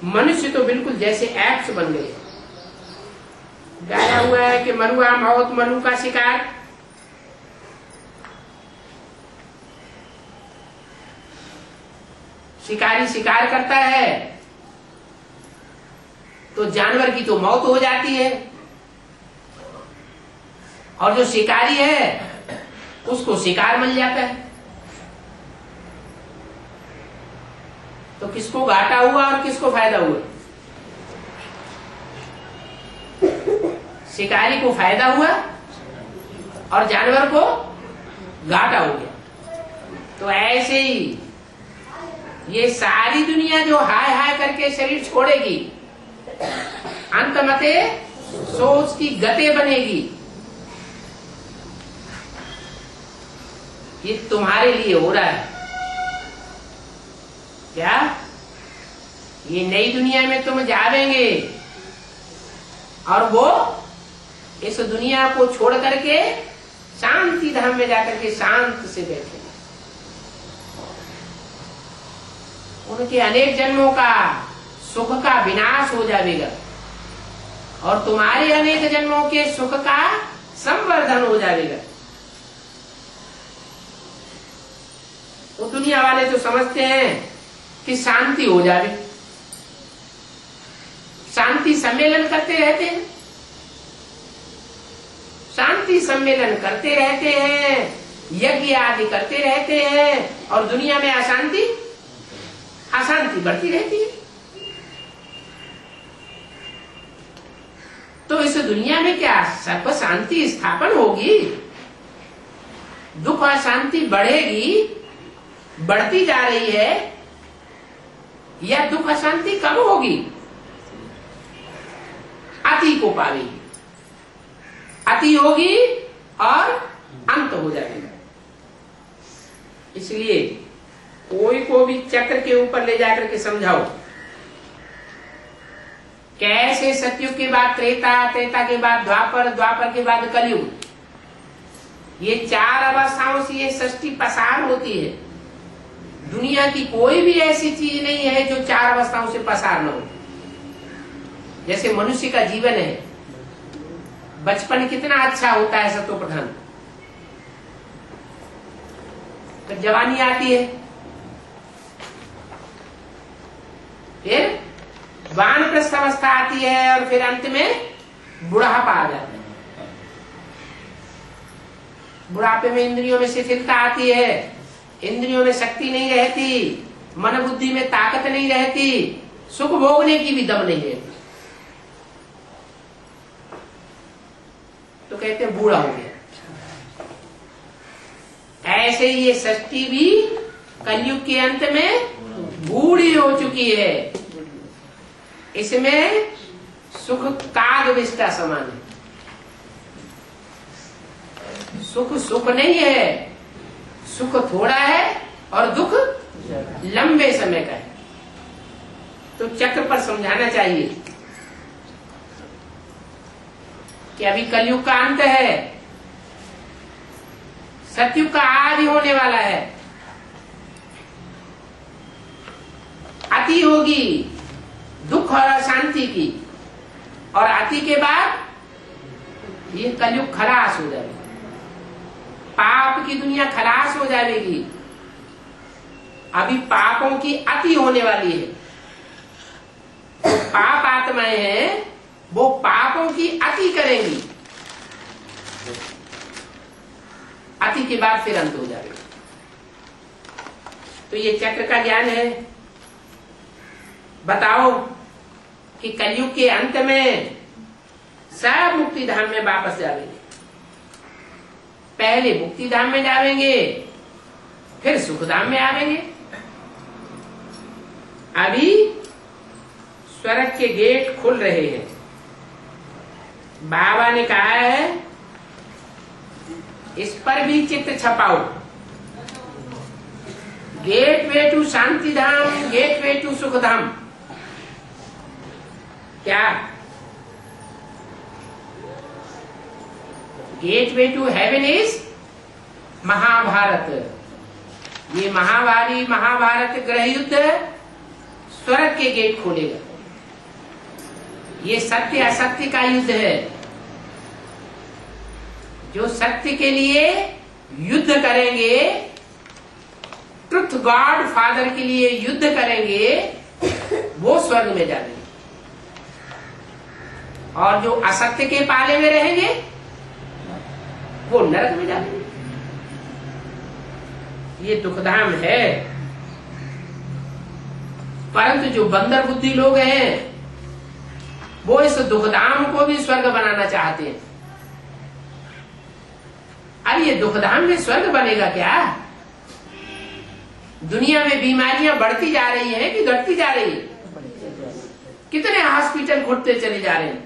मनुष्य तो बिल्कुल जैसे एप्स बन गए। गाया हुआ है कि मरुआ मौत मनु का शिकार। शिकारी शिकार करता है तो जानवर की तो मौत हो जाती है, और जो शिकारी है उसको शिकार मिल जाता है। तो किसको घाटा हुआ और किसको फायदा हुआ? शिकारी को फायदा हुआ और जानवर को घाटा हो गया। तो ऐसे ही ये सारी दुनिया जो हाय हाय करके शरीर छोड़ेगी, अंतमते सोच की गते बनेगी। ये तुम्हारे लिए हो रहा है क्या? ये नई दुनिया में तुम जावेंगे और वो इस दुनिया को छोड़ करके शांति धाम में जाकर के शांत से बैठेंगे। उनके अनेक जन्मों का सुख का विनाश हो जाएगा और तुम्हारे अनेक जन्मों के सुख का संवर्धन हो जाएगा। तो दुनिया वाले तो समझते हैं कि शांति हो जाए, शांति सम्मेलन करते रहते हैं, शांति सम्मेलन करते रहते हैं, यज्ञ आदि करते रहते हैं और दुनिया में अशांति अशांति बढ़ती रहती है। तो इस दुनिया में क्या सर्व शांति स्थापन होगी? दुख और शांति बढ़ेगी, बढ़ती जा रही है, या दुख अशांति कम होगी? अति को पावेगी, अति होगी और अंत हो जाएगा। इसलिए कोई को भी चक्र के ऊपर ले जाकर के समझाओ कैसे सतयुग के बाद त्रेता, त्रेता के बाद द्वापर, द्वापर के बाद कलयुग, ये चार अवस्थाओं से ये सृष्टि पसार होती है। दुनिया की कोई भी ऐसी चीज नहीं है जो चार अवस्थाओं से पसार न हो। जैसे मनुष्य का जीवन है, बचपन कितना अच्छा होता है सतो प्रधान, तो जवानी आती है, फिर वानप्रस्थ अवस्था आती है और फिर अंत में बुढ़ापा आ जाता है। बुढ़ापे में इंद्रियों में शिथिलता आती है, इंद्रियों में शक्ति नहीं रहती, मन बुद्धि में ताकत नहीं रहती, सुख भोगने की भी दम नहीं रहती, तो कहते हैं बूढ़ा हो गया। ऐसे ही ये सृष्टि भी कलयुग के अंत में बूढ़ी हो चुकी है। इसमें सुख काग विष्टा समान है। सुख सुख नहीं है, सुख थोड़ा है और दुख लंबे समय का है। तो चक्र पर समझाना चाहिए कि अभी कलयुग का अंत है, सतयुग का आदि होने वाला है। अति होगी दुख और अशांति की, और अति के बाद ये कलयुग खलास हो जाएगा, पाप की दुनिया खलास हो जाएगी। अभी पापों की अति होने वाली है, पाप आत्माएं हैं वो पापों की अति करेंगी, अति के बाद फिर अंत हो जाएगा। तो ये चक्र का ज्ञान है। बताओ कि कलयुग के अंत में सब मुक्ति धाम में वापस जाएंगे। पहले मुक्ति धाम में जाएंगे, फिर सुख धाम में आवेंगे। अभी स्वर्ग के गेट खुल रहे हैं। बाबा ने कहा है इस पर भी चित्त छपाओ। Gateway to Shantidham, gateway to Sukhdham. क्या gateway to heaven is Mahabharata. ये महाभारत ग्रह युद्ध स्वर्ग के गेट खोलेगा। ये सत्य असत्य का युद्ध है। जो सत्य के लिए युद्ध करेंगे, ट्रुथ गॉड फादर के लिए युद्ध करेंगे, वो स्वर्ग में जाएंगे। और जो असत्य के पाले में रहेंगे वो नरक में जाएंगे। ये दुखधाम है। परंतु जो बंदर बुद्धि लोग हैं वो इस दुखधाम को भी स्वर्ग बनाना चाहते हैं। अब ये दुखधाम में स्वर्ग बनेगा क्या? दुनिया में बीमारियां बढ़ती जा रही हैं कि घटती जा रही है? कितने हॉस्पिटल खुलते चले जा रहे हैं,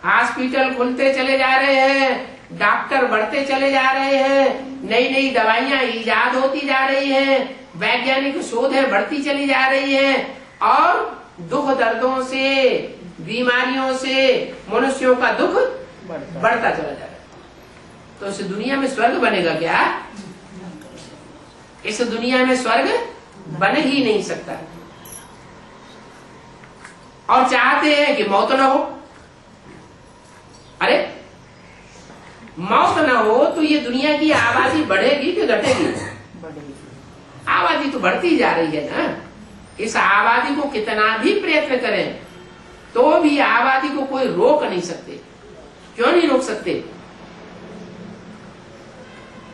हॉस्पिटल खुलते चले जा रहे हैं, डॉक्टर बढ़ते चले जा रहे हैं, नई नई दवाइयां इजाद होती जा रही हैं, वैज्ञानिक शोधें बढ़ती चली जा रही हैं, और दुख दर्दों से, बीमारियों से मनुष्यों का दुख बढ़ता चला जा रहा है। तो इस दुनिया में स्वर्ग बनेगा क्या? इस दुनिया में स्वर्ग बन ही नहीं सकता। और चाहते हैं कि मौत ना हो। अरे मौत ना हो तो ये दुनिया की आबादी बढ़ेगी कि घटेगी? आबादी तो बढ़ती जा रही है ना। इस आबादी को कितना भी प्रयत्न करें तो भी आबादी को कोई रोक नहीं सकते। क्यों नहीं रोक सकते?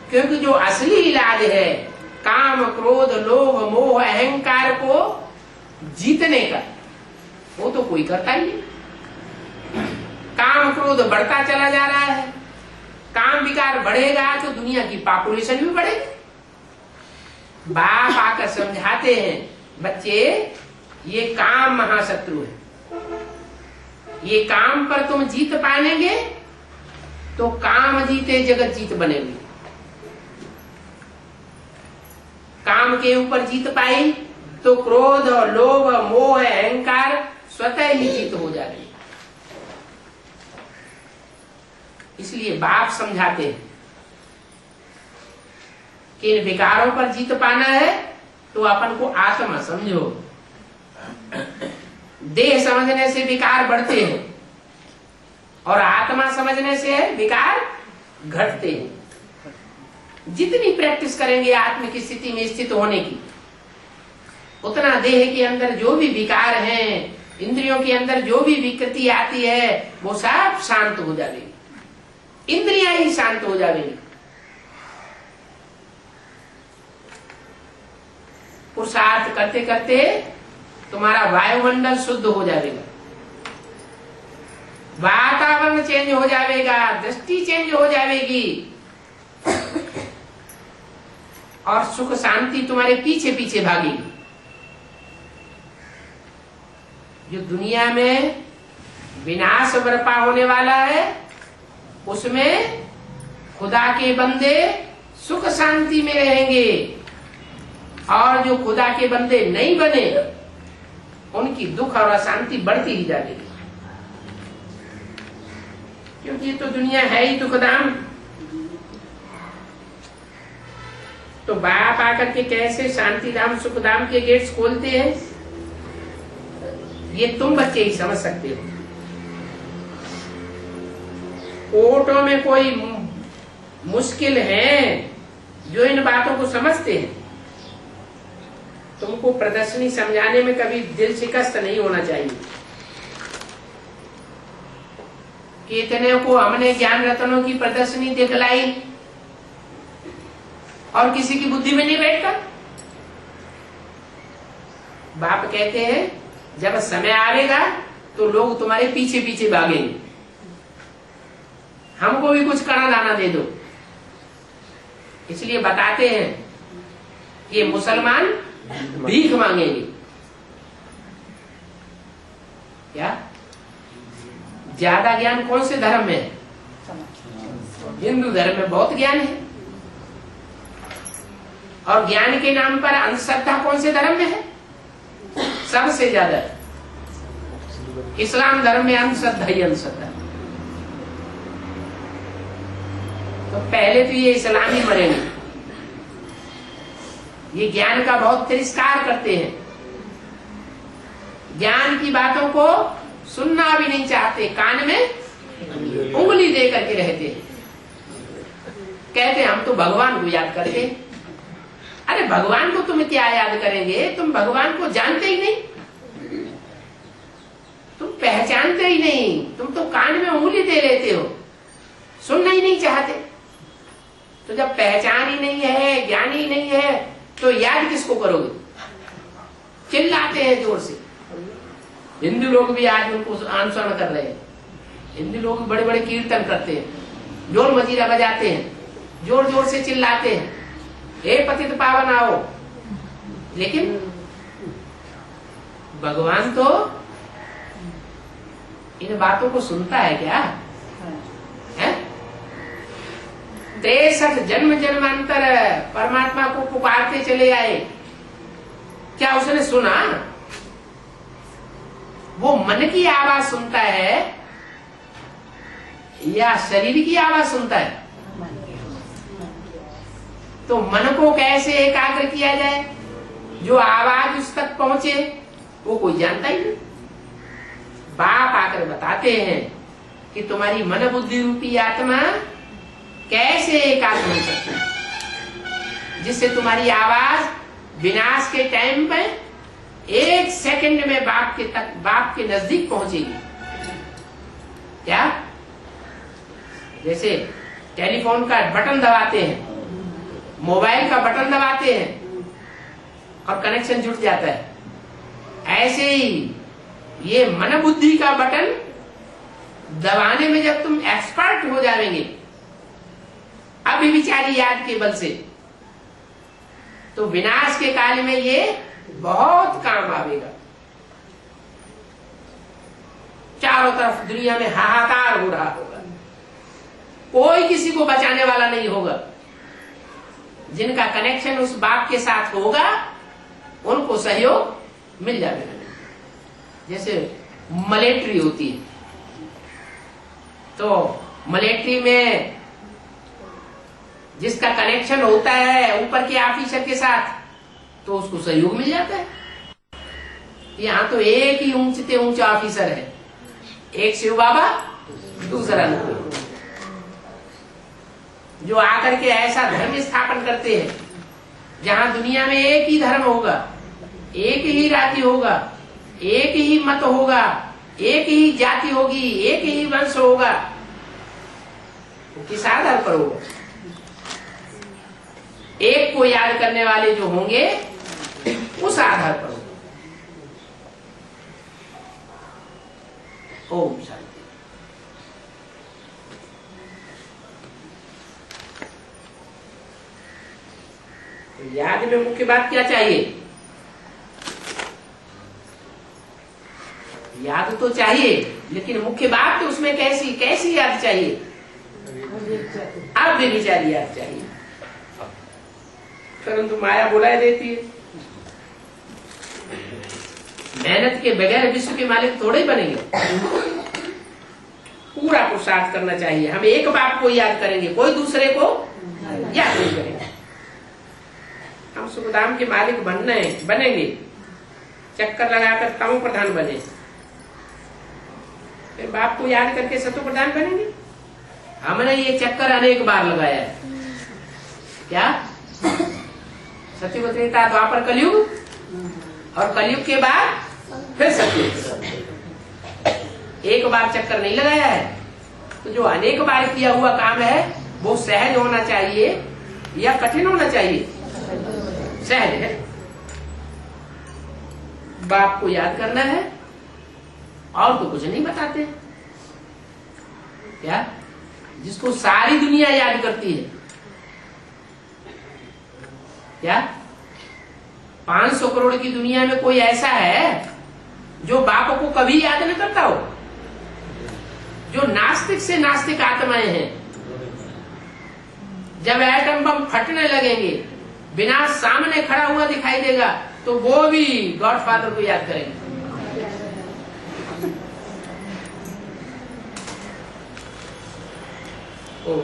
क्योंकि जो असली इलाज है काम, क्रोध, लोभ, मोह, अहंकार को जीतने का, वो तो कोई करता ही नहीं। काम क्रोध बढ़ता चला जा रहा है। काम विकार बढ़ेगा तो दुनिया की पॉपुलेशन भी बढ़ेगी। बाप आकर समझाते हैं, बच्चे ये काम महाशत्रु है। ये काम पर तुम जीत पाएंगे तो काम जीते जगत जीत बनेगी। काम के ऊपर जीत पाई तो क्रोध और लोभ, मोह, अहंकार स्वतः ही जीत हो जाएगी। इसलिए बाप समझाते हैं कि इन विकारों पर जीत पाना है तो अपन को आत्मा समझो। देह समझने से विकार बढ़ते हैं और आत्मा समझने से विकार घटते हैं। जितनी प्रैक्टिस करेंगे आत्म की स्थिति में स्थित होने की, उतना देह के अंदर जो भी विकार हैं, इंद्रियों के अंदर जो भी विकृति आती है, वो सब शांत हो जाएगी। इंद्रियां ही शांत हो जाएगी। पुरुषार्थ करते करते तुम्हारा वायुमंडल शुद्ध हो जाएगा, वातावरण चेंज हो जाएगा, दृष्टि चेंज हो जाएगी, और सुख शांति तुम्हारे पीछे पीछे भागेगी। जो दुनिया में विनाश बर्पा होने वाला है उसमें खुदा के बंदे सुख शांति में रहेंगे, और जो खुदा के बंदे नहीं बने उनकी दुख और अशांति बढ़ती ही जाएगी। क्योंकि तो दुनिया है ही दुखधाम। तो बाप आकर के कैसे शांति धाम सुख धाम के गेट्स खोलते हैं, ये तुम बच्चे ही समझ सकते हो। कोर्टों में कोई मुश्किल है जो इन बातों को समझते हैं। तुमको प्रदर्शनी समझाने में कभी दिल शिकस्त नहीं होना चाहिए कि इतने को हमने ज्ञान रत्नों की प्रदर्शनी दिखलाई और किसी की बुद्धि में नहीं बैठता। बाप कहते हैं जब समय आएगा तो लोग तुम्हारे पीछे पीछे भागेंगे, हमको भी कुछ कड़ा दाना दे दो। इसलिए बताते हैं ये मुसलमान भीख मांगेंगे। क्या ज्यादा ज्ञान कौन से धर्म में है? हिंदू धर्म में बहुत ज्ञान है। और ज्ञान के नाम पर अंधश्रद्धा कौन से धर्म में है? सबसे ज्यादा इस्लाम धर्म में अंधश्रद्धा ही अंधश्रद्धा। तो पहले तो ये इस्लामी मरेंगे, ये ज्ञान का बहुत तिरस्कार करते हैं, ज्ञान की बातों को सुनना भी नहीं चाहते, कान में उंगली दे करके रहते हैं। कहते हम तो भगवान को याद करते। अरे भगवान को तुम क्या याद करेंगे? तुम भगवान को जानते ही नहीं, तुम पहचानते ही नहीं, तुम तो कान में उंगली दे लेते हो, सुनना ही नहीं चाहते। तो जब पहचान ही नहीं है, ज्ञान ही नहीं है, तो याद किसको करोगे? चिल्लाते हैं जोर से। हिंदू लोग भी आज उनको अनुसरण कर रहे हैं। हिंदू लोग बड़े बड़े कीर्तन करते हैं, जोर मजीरा बजाते हैं, जोर जोर से चिल्लाते हैं, हे पतित पावन आओ। लेकिन भगवान तो इन बातों को सुनता है क्या? है 63 जन्म जन्मांतर परमात्मा को पुकारते चले आए, क्या उसने सुना? वो मन की आवाज सुनता है या शरीर की आवाज सुनता है? तो मन को कैसे एकाग्र किया जाए, जो आवाज उस तक पहुंचे, वो कोई जानता ही नहीं। बाप आकर बताते हैं कि तुम्हारी मन बुद्धि रूपी आत्मा कैसे एकाग्र हो सकती है, जिससे तुम्हारी आवाज विनाश के टाइम पे 1 सेकंड में बाप के नजदीक पहुंचेगी। क्या? जैसे टेलीफोन का बटन दबाते हैं, मोबाइल का बटन दबाते हैं और कनेक्शन जुट जाता है, ऐसे ही ये मन बुद्धि का बटन दबाने में जब तुम एक्सपर्ट हो जाएंगे अभी विचारी याद के बल से, तो विनाश के काल में ये बहुत काम आवेगा। चारों तरफ दुनिया में हाहाकार हो रहा होगा, कोई किसी को बचाने वाला नहीं होगा। जिनका कनेक्शन उस बाप के साथ होगा उनको सहयोग मिल जाएगा। जैसे मलेट्री होती है, तो मलेट्री में जिसका कनेक्शन होता है ऊपर के ऑफिसर के साथ, तो उसको सहयोग मिल जाता है। यहाँ तो एक ही ऊंचे ऊंचा ऑफिसर है, एक शिव बाबा, दूसरा जो आकर के ऐसा धर्म स्थापन करते हैं जहां दुनिया में एक ही धर्म होगा, एक ही राति होगा, एक ही मत होगा, एक ही जाति होगी, एक ही वंश होगा। वो किस आधार पर होगा? एक को याद करने वाले जो होंगे उस आधार पर होगा। ओम शांति। याद में मुख्य बात क्या चाहिए? याद तो चाहिए, लेकिन मुख्य बात तो उसमें कैसी याद चाहिए? अब भी विचारी याद चाहिए। परंतु माया बुलाए देती है। मेहनत के बगैर विश्व के मालिक थोड़े बनेंगे। पूरा पुरुषार्थ करना चाहिए। हम एक बाप को याद करेंगे, कोई दूसरे को याद नहीं करेंगे। हम सुखधाम के मालिक बनेंगे, चक्कर लगाकर तमो प्रधान बने, फिर बाप को याद करके सतो प्रधान बनेंगे। हमने ये चक्कर अनेक बार लगाया है। क्या? सत्यवत त्रेता द्वापर कलयुग और कलयुग के बाद फिर सतयुग। एक बार चक्कर नहीं लगाया है, तो जो अनेक बार किया हुआ काम है वो सहज होना चाहिए या कठिन होना चाहिए? सहज है। बाप को याद करना है और तो कुछ नहीं बताते। क्या? जिसको सारी दुनिया याद करती है, क्या 500 करोड़ की दुनिया में कोई ऐसा है जो बाप को कभी याद नहीं करता हो? जो नास्तिक से नास्तिक आत्माएं हैं, जब एटम बम फटने लगेंगे, विनाश सामने खड़ा हुआ दिखाई देगा, तो वो भी गॉडफादर को याद करेंगे। ओ